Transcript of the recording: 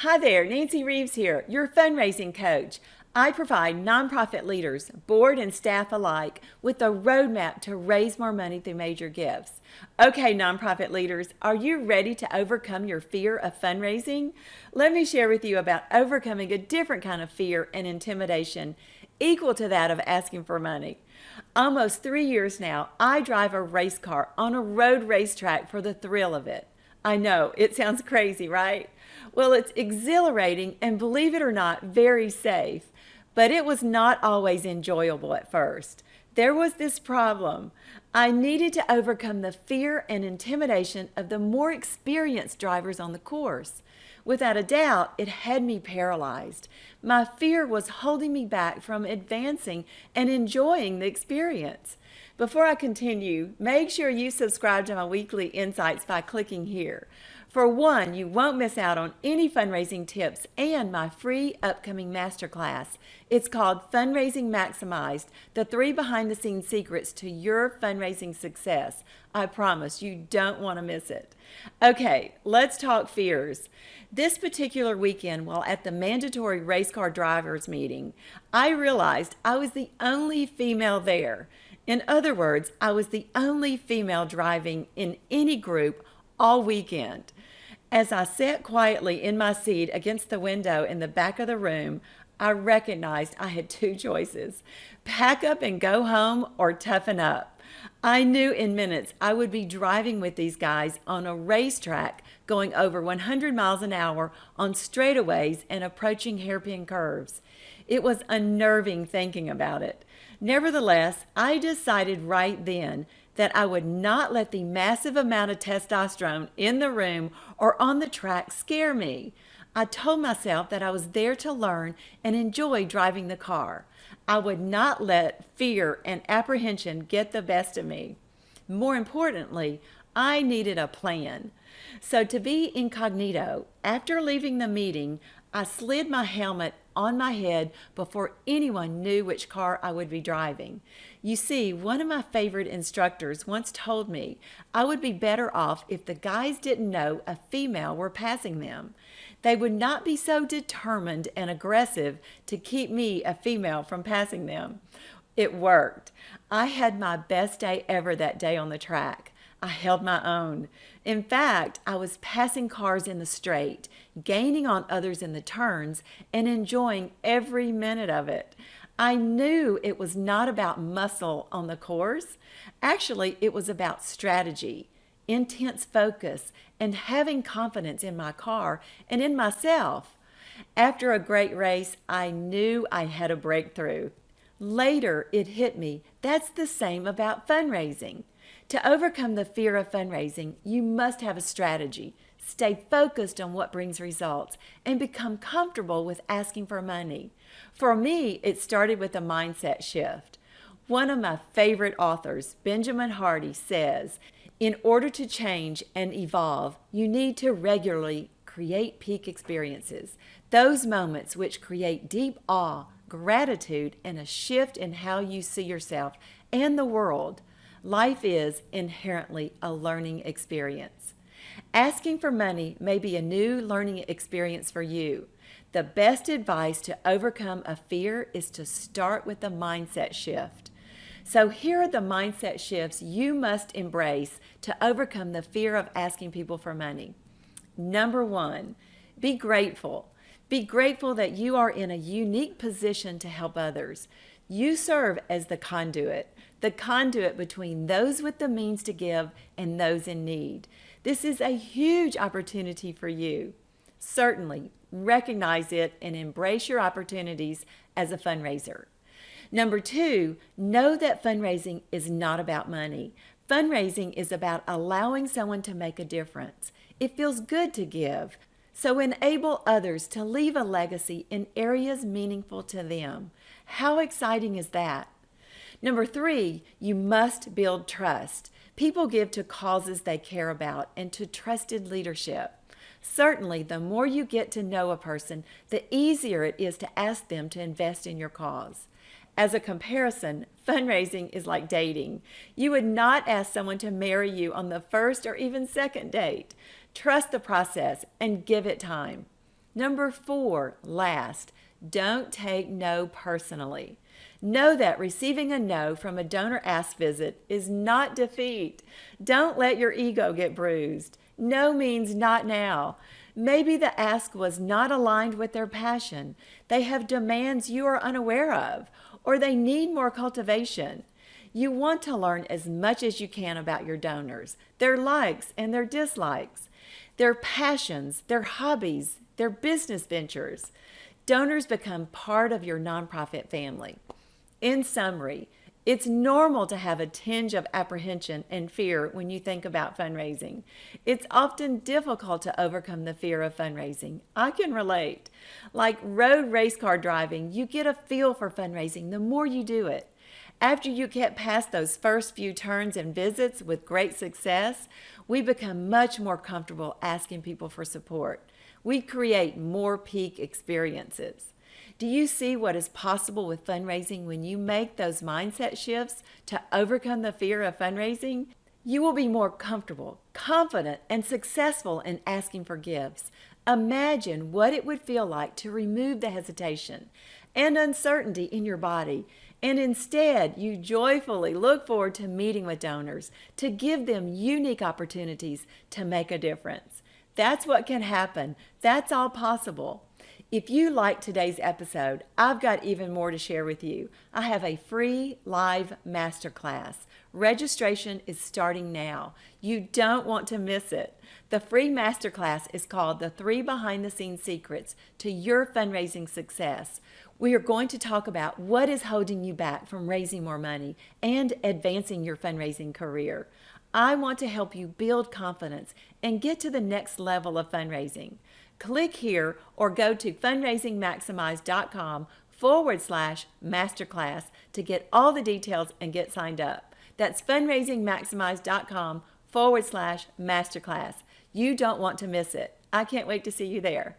Hi there, Nancy Reeves here, your fundraising coach. I provide nonprofit leaders, board and staff alike, with a roadmap to raise more money through major gifts. Okay, nonprofit leaders, are you ready to overcome your fear of fundraising? Let me share with you about overcoming a different kind of fear and intimidation equal to that of asking for money. Almost 3 years now, I drive a race car on a road racetrack for the thrill of it. I know, it sounds crazy, right? Well, it's exhilarating and, believe it or not, very safe. But it was not always enjoyable at first. There was this problem. I needed to overcome the fear and intimidation of the more experienced drivers on the course. Without a doubt, it had me paralyzed. My fear was holding me back from advancing and enjoying the experience. Before I continue, make sure you subscribe to my weekly insights by clicking here. For one, you won't miss out on any fundraising tips and my free upcoming masterclass. It's called Fundraising Maximized, the 3 behind-the-scenes secrets to your fundraising success. I promise you don't want to miss it. Okay, let's talk fears. This particular weekend, while at the mandatory race car drivers meeting, I realized I was the only female there. In other words, I was the only female driving in any group all weekend. As I sat quietly in my seat against the window in the back of the room, I recognized I had 2 choices: pack up and go home or toughen up. I knew in minutes I would be driving with these guys on a racetrack going over 100 miles an hour on straightaways and approaching hairpin curves. It was unnerving thinking about it. Nevertheless, I decided right then that I would not let the massive amount of testosterone in the room or on the track scare me. I told myself that I was there to learn and enjoy driving the car. I would not let fear and apprehension get the best of me. More importantly, I needed a plan. So to be incognito, after leaving the meeting, I slid my helmet on my head before anyone knew which car I would be driving. You see, one of my favorite instructors once told me I would be better off if the guys didn't know a female were passing them. They would not be so determined and aggressive to keep me, a female, from passing them. It worked. I had my best day ever that day on the track. I held my own. In fact, I was passing cars in the straight, gaining on others in the turns, and enjoying every minute of it. I knew it was not about muscle on the course. Actually, it was about strategy, intense focus, and having confidence in my car and in myself. After a great race, I knew I had a breakthrough. Later, it hit me that's the same about fundraising. To overcome the fear of fundraising, you must have a strategy, stay focused on what brings results, and become comfortable with asking for money. For me, it started with a mindset shift. One of my favorite authors, Benjamin Hardy, says, in order to change and evolve, you need to regularly create peak experiences, those moments which create deep awe, gratitude, and a shift in how you see yourself and the world. Life is inherently a learning experience. Asking for money may be a new learning experience for you. The best advice to overcome a fear is to start with a mindset shift. So here are the mindset shifts you must embrace to overcome the fear of asking people for money. Number 1, be grateful. Be grateful that you are in a unique position to help others. You serve as the conduit between those with the means to give and those in need. This is a huge opportunity for you. Certainly, recognize it and embrace your opportunities as a fundraiser. Number 2, know that fundraising is not about money. Fundraising is about allowing someone to make a difference. It feels good to give. So enable others to leave a legacy in areas meaningful to them. How exciting is that? Number 3, you must build trust. People give to causes they care about and to trusted leadership. Certainly, the more you get to know a person, the easier it is to ask them to invest in your cause. As a comparison, fundraising is like dating. You would not ask someone to marry you on the first or even second date. Trust the process and give it time. Number 4, last, don't take no personally. Know that receiving a no from a donor ask visit is not defeat. Don't let your ego get bruised. No means not now. Maybe the ask was not aligned with their passion. They have demands you are unaware of, or they need more cultivation. You want to learn as much as you can about your donors, their likes and their dislikes, their passions, their hobbies, their business ventures. Donors become part of your nonprofit family. In summary, it's normal to have a tinge of apprehension and fear when you think about fundraising. It's often difficult to overcome the fear of fundraising. I can relate. Like road race car driving, you get a feel for fundraising the more you do it. After you get past those first few turns and visits with great success, we become much more comfortable asking people for support. We create more peak experiences. Do you see what is possible with fundraising when you make those mindset shifts to overcome the fear of fundraising? You will be more comfortable, confident, and successful in asking for gifts. Imagine what it would feel like to remove the hesitation and uncertainty in your body, and instead you joyfully look forward to meeting with donors to give them unique opportunities to make a difference. That's what can happen. That's all possible. If you liked today's episode, I've got even more to share with you. I have a free live masterclass. Registration is starting now. You don't want to miss it. The free masterclass is called The 3 Behind the Scenes Secrets to Your Fundraising Success. We are going to talk about what is holding you back from raising more money and advancing your fundraising career. I want to help you build confidence and get to the next level of fundraising. Click here or go to fundraisingmaximized.com/masterclass to get all the details and get signed up. That's fundraisingmaximized.com/masterclass. You don't want to miss it. I can't wait to see you there.